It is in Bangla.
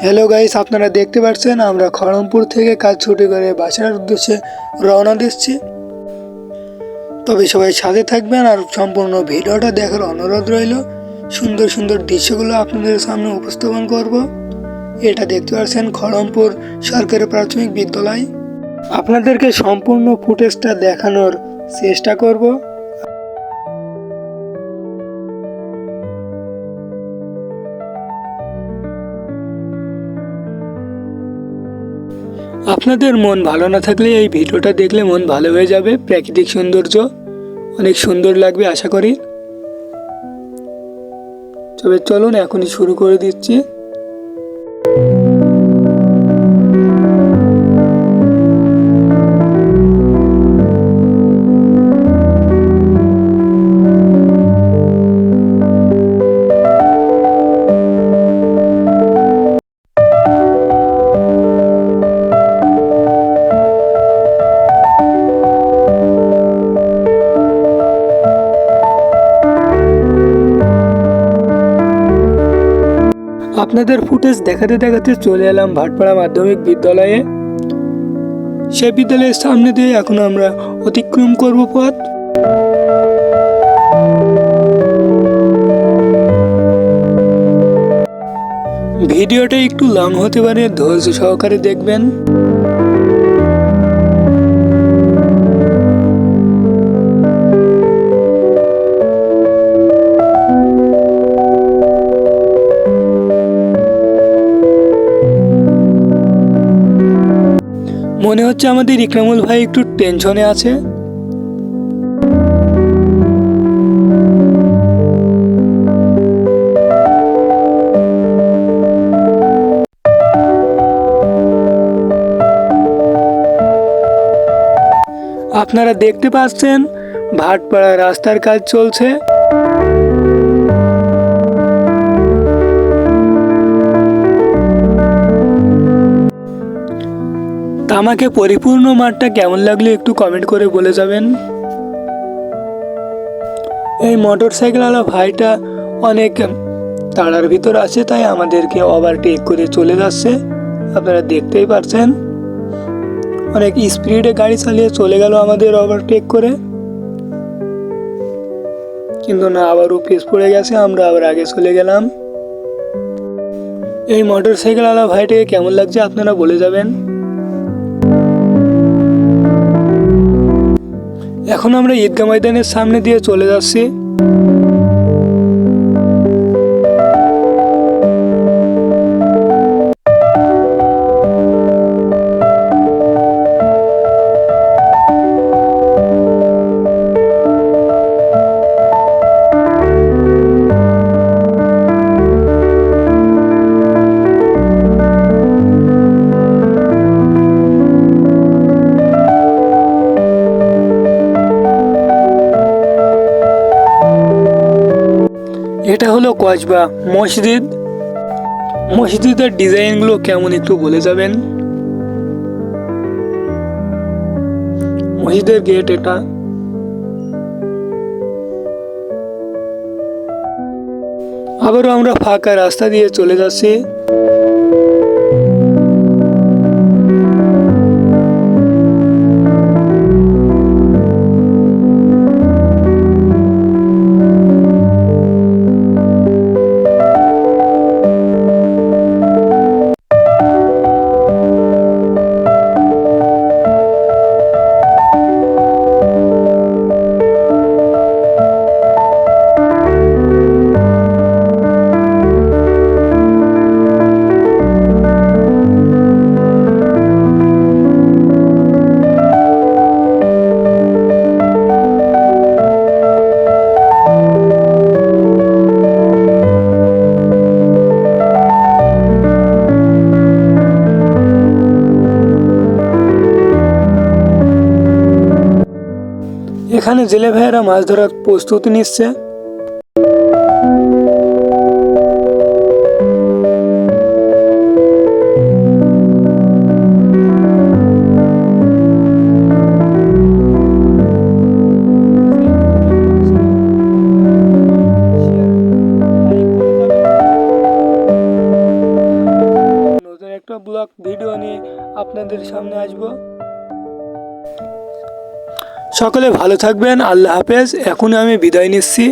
হ্যালো গাইস, আপনারা দেখতে পাচ্ছেন আমরা খড়মপুর থেকে কাজ ছুটি করে বাসার উদ্দেশ্যে রওনা দিচ্ছি। তবে সবাই সাথে থাকবেন আর সম্পূর্ণ ভিডিওটা দেখার অনুরোধ রইল। সুন্দর সুন্দর দৃশ্যগুলো আপনাদের সামনে উপস্থাপন করব। এটা দেখতে পাচ্ছেন খড়মপুর সরকারি প্রাথমিক বিদ্যালয়। আপনাদেরকে সম্পূর্ণ ফুটেজটা দেখানোর চেষ্টা করব। আপনাদের মন ভালো না থাকলে এই ভিডিওটা দেখলে মন ভালো হয়ে যাবে। প্রাকৃতিক সৌন্দর্য অনেক সুন্দর লাগবে আশা করি। তবে চলুন এখনই শুরু করে দিচ্ছি। আপনাদের ফুটেজ দেখাতে দেখাতে চলে এলাম ভাটপাড়া মাধ্যমিক বিদ্যালয়ে। সেই বিদ্যালয়ের সামনে দিয়ে এখন আমরা অতিক্রম করব পথ। ভিডিওটা একটু লং হতে পারে, ধৈর্য সহকারে দেখবেন। মনে হচ্ছে আমাদের ইকরামুল ভাই একটু টেনশনে আছে। আপনারা দেখতে পাচ্ছেন ভাটপাড়া রাস্তার কাজ চলছে। আমাকে পরিপূর্ণ মাঠটা কেমন লাগলো একটু কমেন্ট করে বলে যাবেন। এই মোটরসাইকেলওয়ালা ভাইটা অনেক তাড়ার ভিতর আছে, তাই আমাদেরকে ওভারটেক করে চলে যাচ্ছে। আপনারা দেখতেই পাচ্ছেন অনেক স্পিডে গাড়ি চালিয়ে চলে গেল আমাদের ওভারটেক করে, কিন্তু না, আবারও পিছ পড়ে গেছে। আমরা আবার আগে চলে গেলাম। এই মোটরসাইকেলওয়ালা ভাইটাকে কেমন লাগছে আপনারা বলে যাবেন। এখন আমরা ঈদগাহ ময়দানের সামনে দিয়ে চলে যাচ্ছি। এটা হলো কসবা মসজিদ। মসজিদের ডিজাইনগুলো কেমন একটু বলে যাবেন। মসজিদের গেট এটা। আবারও আমরা ফাঁকা রাস্তা দিয়ে চলে যাচ্ছি। এখানে জেলে ভাইয়েরা মাছ ধরার প্রস্তুতি নিচ্ছে। ব্লগ ভিডিও নিয়ে আপনাদের সামনে আসব। সকলে ভালো থাকবেন, আল্লাহ হাফেজ। এখন আমি বিদায় নিচ্ছি।